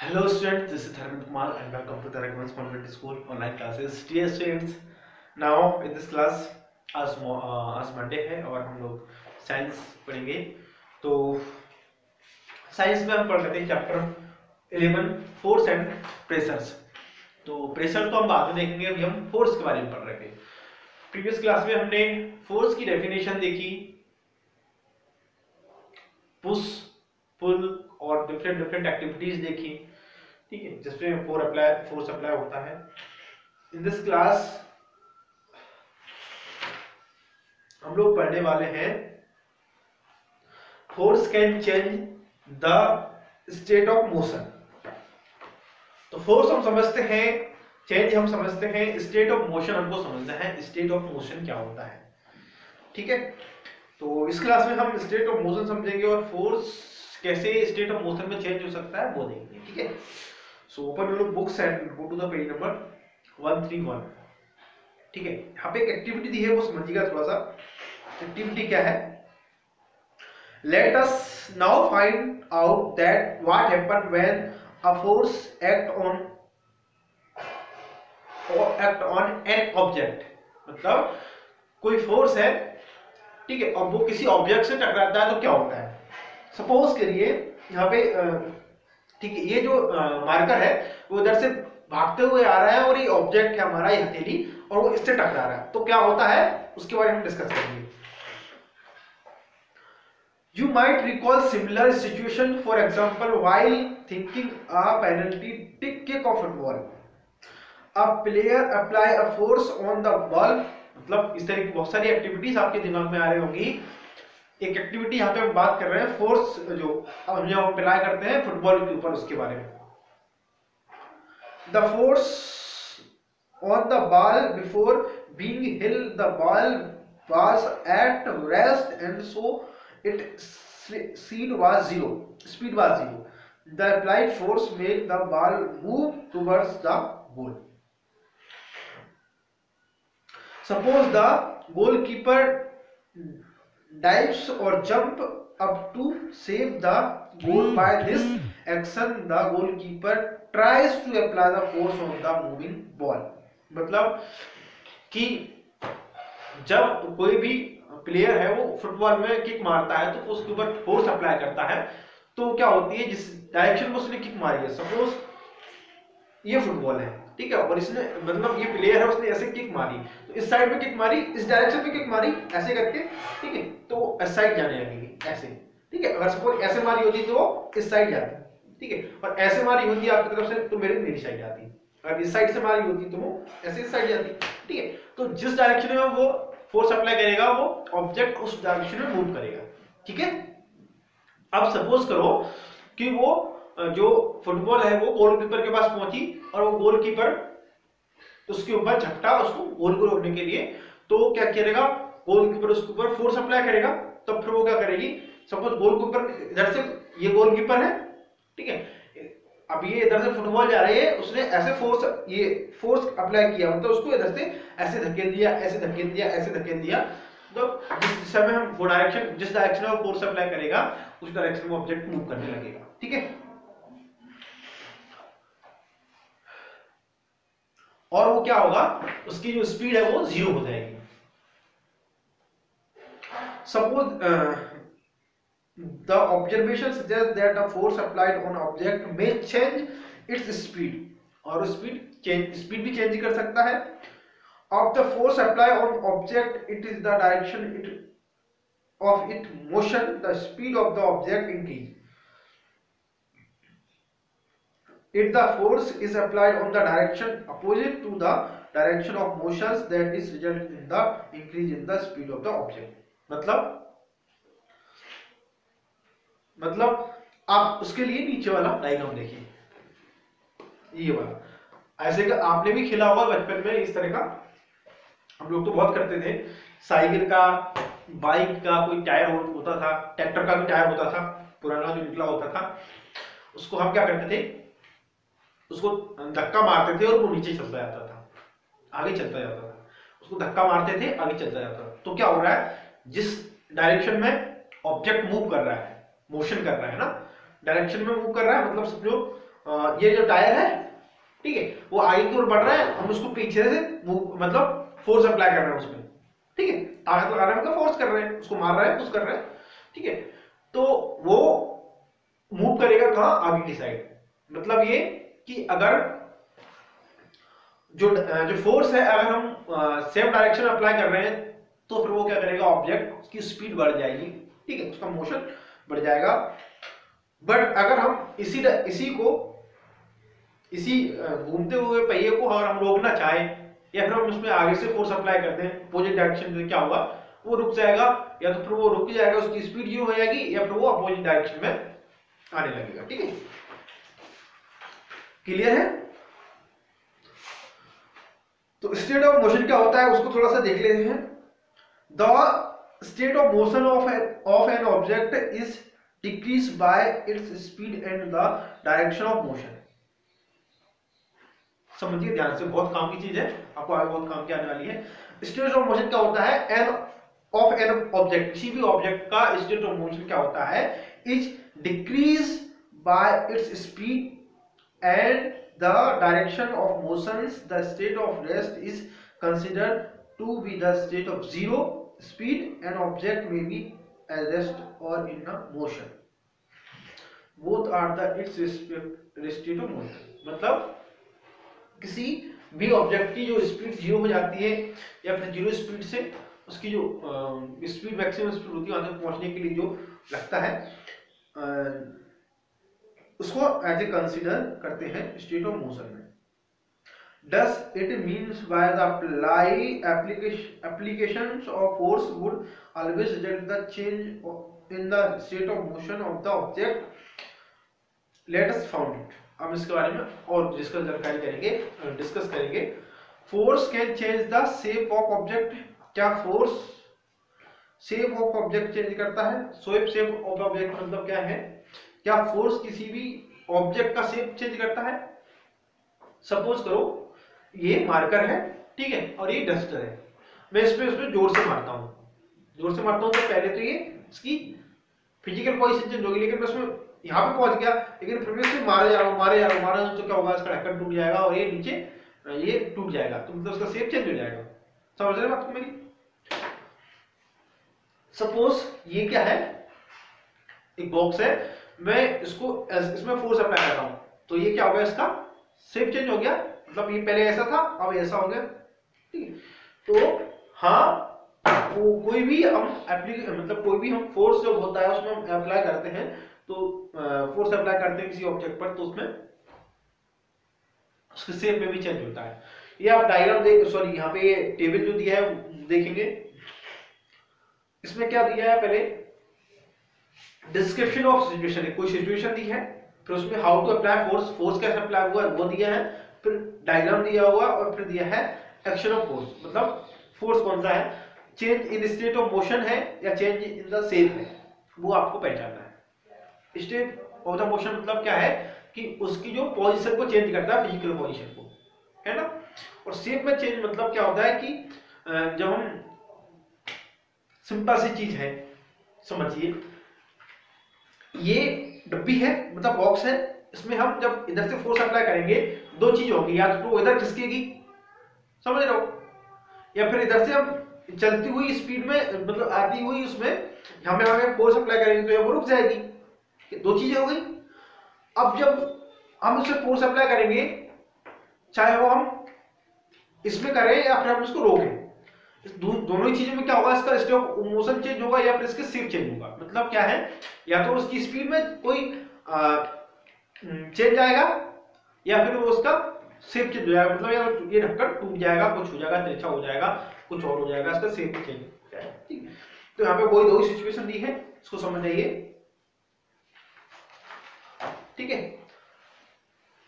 Hello students, this is Dharmendra Kumar and welcome to the Recommends Convent School online classes. Dear students, now in this class आज Monday है और हम लोग science पढ़ेंगे। तो science में हम पढ़ लेते हैं चैप्टर 11 फोर्स एंड प्रेशर्स। तो प्रेशर तो हम बाद में देखेंगे, अभी हम फोर्स के बारे में पढ़ रहे थे। प्रीवियस क्लास में हमने फोर्स की डेफिनेशन देखी, पुश पुल और डिफरेंट एक्टिविटीज देखी, ठीक है, जिसमें फोर्स अप्लाई होता है। इन दिस क्लास हम लोग पढ़ने वाले हैं force can change the state of motion. तो फोर्स हम समझते हैं, चेंज हम समझते हैं, स्टेट ऑफ मोशन हमको समझना है, स्टेट ऑफ मोशन क्या होता है, ठीक है। तो इस क्लास में हम स्टेट ऑफ मोशन समझेंगे और फोर्स कैसे स्टेट ऑफ मोशन में चेंज हो सकता है वो देखेंगे, ठीक है। So open your books and go to the page number 131, ठीक है। यहाँ पे एक एक्टिविटी दी है, वो समझिएगा थोड़ा सा। एक्टिविटी क्या है? Let us now find out that what happen when a force act on an object. मतलब कोई फोर्स है, ठीक है, और वो किसी ऑब्जेक्ट से टकराता है तो क्या होता है। सपोज करिए यहाँ पे ठीक है, ये जो मार्कर है वो इधर से भागते हुए आ रहा है और ये ऑब्जेक्ट है हमारा, ये हथेली, और वो इससे टकरा रहा है, तो क्या होता है उसके बारे में डिस्कस करेंगे। You might recall similar situation, for example, while thinking a penalty kick of football. A player apply a force on the ball. मतलब इस तरह की बहुत सारी एक्टिविटीज आपके दिमाग में आ रही होंगी। एक एक्टिविटी यहाँ पे हम बात कर रहे हैं फोर्स जो हम अप्लाई करते हैं फुटबॉल के ऊपर, उसके बारे में। The force on the ball before being hit, the ball was at rest and so its speed was zero. The applied force made the ball move towards the goal. Suppose the goalkeeper dives or jump up to save the goal. By this action, the goalkeeper tries to apply the force on the moving ball. मतलब कि जब कोई भी player है वो football में kick मारता है तो उसके ऊपर फोर्स अप्लाई करता है, तो क्या होती है, जिस डायरेक्शन में उसने किक मारी है, सपोज ये फुटबॉल है, ठीक है, और इसने मतलब ये प्लेयर है, उसने ऐसे किक मारी, तो इस साइड में किक मारी, इस डायरेक्शन में किक मारी, ऐसे करके, ठीक है, तो इस साइड जाने लगेगी ऐसे, ठीक है। अगर सपोज ऐसे मारी होती तो वो इस साइड जाती, ठीक है, और ऐसे मारी होती आपकी तरफ से तो मेरी साइड जाती। अगर इस साइड से मारी होती तो वो ऐसे इस साइड जाती, ठीक है। तो जिस डायरेक्शन में वो फोर्स अप्लाई करेगा वो ऑब्जेक्ट उस डायरेक्शन में मूव करेगा, ठीक है। अब सपोज करो कि वो जो फुटबॉल है वो गोलकीपर के पास पहुंची और वो गोलकीपर उसके ऊपर झपटा उसको गोल को रोकने के लिए, तो क्या करेगा, गोलकीपर उसके ऊपर फोर्स अप्लाई करेगा, तब फिर वो क्या करेगी, सपोज गोलकीपर इधर से, ये गोलकीपर है, ठीक है, अब ये इधर से फुटबॉल जा रही है, उसने ऐसे फोर्स अप्लाई किया, मतलब उसको इधर से ऐसे धकेल दिया, ऐसे धकेल दिया, ऐसे धकेल दिया, तो जिस दिशा में हम वो डायरेक्शन, जिस डायरेक्शन में वो फोर्स अप्लाई करेगा उस डायरेक्शन में ऑब्जेक्ट मूव करने लगेगा, ठीक है। और वो क्या होगा, उसकी जो स्पीड है वो 0 हो जाएगी। Suppose the observation suggests that a force applied on object may change its speed, और स्पीड भी चेंज कर सकता है। of the force applied on object, it is the direction of its motion, the speed of the object increase. If the force is applied on the direction opposite to the direction of motions, that is result in the increase in the speed of the object. मतलब आप उसके लिए नीचे वाला diagram देखिए, ये वाला, ऐसे का आपने भी खेला होगा बचपन में इस तरह का, हम लोग तो बहुत करते थे। साइकिल का, बाइक का कोई टायर होता था, ट्रैक्टर का भी टायर होता था पुराना जो निकला होता था, उसको हम क्या करते थे, उसको धक्का मारते थे और वो नीचे चलता जाता था, आगे चलता जाता था, उसको धक्का मारते थे आगे चलता जाता था। तो क्या हो रहा है, जिस डायरेक्शन में ऑब्जेक्ट मूव कर रहा है, मोशन कर रहा है ना, डायरेक्शन में मूव कर रहा है, मतलब समझो ये जो टायर है, ठीक है, वो आगे की ओर बढ़ रहा है, हम उसको पीछे से मतलब फोर्स अप्लाई कर रहे हैं उसमें, ठीक है, ताकत लगा रहे हैं मतलब फोर्स कर रहे हैं, उसको मार रहे हैं, पुश कर रहे हैं, ठीक है। तो वो मूव करेगा कहां, आगे की साइड। मतलब ये कि अगर जो जो फोर्स है अगर हम सेम डायरेक्शन अप्लाई कर रहे हैं तो फिर वो क्या करेगा, ऑब्जेक्ट उसकी स्पीड बढ़ जाएगी, ठीक है, उसका मोशन बढ़ जाएगा। बट अगर हम इसी को इसी घूमते हुए पहिए को अगर हम रोकना चाहें या फिर हम उसमें आगे से फोर्स अप्लाई करते हैं अपोजिट डायरेक्शन में, क्या होगा, वो रुक जाएगा, या तो फिर वो रुक जाएगा, उसकी स्पीड जीरो हो जाएगी, या फिर वो अपोजिट डायरेक्शन में आने लगेगा, ठीक है। क्लियर है? तो स्टेट ऑफ मोशन क्या होता है उसको थोड़ा सा देख लेते हैं। The state of motion of an object is decrease by its speed and the direction of motion. समझिए ध्यान से, बहुत काम की चीज है, आपको आगे बहुत काम की आने वाली है। स्टेट ऑफ मोशन क्या होता है, एन ऑफ एन ऑब्जेक्ट, किसी भी ऑब्जेक्ट का स्टेट ऑफ मोशन क्या होता है, is decrease by its speed and the direction of motions. The state of rest is considered to be the state of zero speed. An object may be at rest or in a motion. Both are the its state of motion. मतलब किसी भी object की जो speed zero हो जाती है या फिर जीरो स्पीड से उसकी जो स्पीड मैक्सिमम स्पीड होती है वहां तक पहुंचने के लिए जो लगता है उसको एज ए कंसीडर करते हैं स्टेट ऑफ मोशन में। Thus it means by the applications of force would always result the change in the state of motion of the object. Let us found it. हम इसके बारे में और discuss करेंगे। Force can change the shape of object. क्या force shape of object change करता है? Shape of object मतलब क्या है, क्या फोर्स किसी भी ऑब्जेक्ट का शेप चेंज करता है? सपोज करो ये मार्कर है, ठीक है, और ये डस्टर है, मैं इसमें जोर से मारता हूं तो पहले तो ये इसकी फिजिकल पोजीशन चेंज होगी, लेकिन मैं उसमें यहां पे पहुंच गया, लेकिन फिर मैं इसे मारे जा रहा हूं तो क्या होगा, इसका ढक्कन टूट जाएगा और ये नीचे ये टूट जाएगा, तो मतलब उसका शेप चेंज हो जाएगा। समझ रहे हो बात मेरी? सपोज ये क्या है, एक बॉक्स है, मैं इसमें फोर्स अप्लाई कर रहा हूं तो ये क्या हो गया, इसका शेप चेंज हो गया, मतलब ये पहले ऐसा था अब ऐसा हो गया, ठीक है। तो हाँ, कोई भी हम फोर्स जो होता है उसमें हम अप्लाई करते हैं, तो फोर्स अप्लाई करते हैं किसी ऑब्जेक्ट पर तो उसमें उसके शेप में भी चेंज होता है। ये आप डायग्राम यहाँ पे ये टेबल जो दिया है देखेंगे, इसमें क्या दिया है, पहले डिस्क्रिप्शन ऑफ सिचुएशन है, कोई सिचुएशन दी है, फिर उसमें हाउ टू अप्लाई फोर्स कैसे अप्लाई हुआ वो दिया है, फिर डायग्राम दिया हुआ और फिर दिया है एक्शन ऑफ फोर्स, मतलब फोर्स कौन सा है, change in state of motion है या चेंज इन द शेप है, वो आपको पहचानना है। स्टेट ऑफ द मोशन मतलब क्या है कि उसकी जो पोजीशन को चेंज करता है, फिजिकल पोजीशन को, है ना। और शेप में चेंज मतलब क्या होता है कि जब हम, सिंपल सी चीज है, समझिए, ये डब्बी है मतलब बॉक्स है, इसमें हम जब इधर से फोर्स अप्लाई करेंगे दो चीज होगी, या तो इधर खिसकेगी, समझ रहे हो, या फिर इधर से हम चलती हुई स्पीड में मतलब आती हुई उसमें हमें फोर्स अप्लाई करेंगे तो ये वो रुक जाएगी, दो चीजें हो गई। अब जब हम उससे फोर्स अप्लाई करेंगे, चाहे वो हम इसमें करें या फिर हम उसको रोकें, दोनों ही चीजों में क्या होगा, इसका स्टेट ऑफ मोशन चेंज होगा या फिर इसके शेप चेंज होगा। मतलब क्या है, या तो उसकी स्पीड में कोई चेंज आएगा या फिर वो उसका शेप चेंज हो जाएगा, मतलब या ये ढक्कन टूट जाएगा, कुछ हो जाएगा, तिरछा हो जाएगा, कुछ और हो जाएगा, इसका शेप चेंज हो जाएगा, ठीक है। तो यहाँ पे कोई दो ही सिचुएशन दी है, इसको समझ जाइए, ठीक है।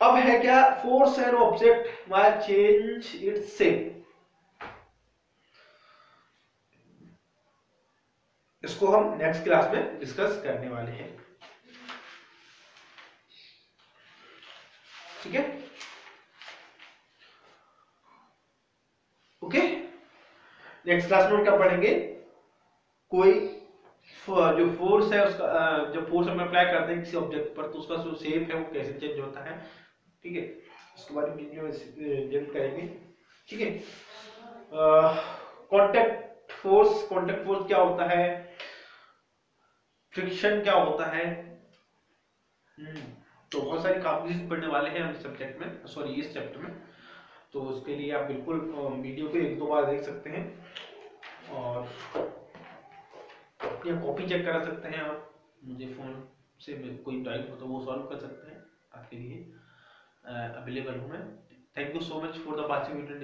अब है क्या, force an object by change its shape. इसको हम नेक्स्ट क्लास में डिस्कस करने वाले हैं, ठीक है, ओके। नेक्स्ट क्लास में हम क्या पढ़ेंगे, कोई जो फोर्स है उसका जब फोर्स हम अप्लाई करते हैं किसी ऑब्जेक्ट पर तो उसका जो शेप है वो कैसे चेंज होता है, ठीक है, उसके बारे में जल्द करेंगे, ठीक है। कांटेक्ट फोर्स क्या होता है, फ्रिक्शन क्या होता है, तो बहुत सारी काफी पढ़ने वाले हैं हम सब्जेक्ट में, सॉरी इस चैप्टर में, तो उसके लिए आप बिल्कुल वीडियो को एक दो बार देख सकते हैं और या कॉपी चेक करा सकते हैं आप, मुझे फोन से कोई डाउट हो तो वो सॉल्व कर सकते हैं, आपके लिए अवेलेबल हूँ मैं। Thank you so much for the watching video.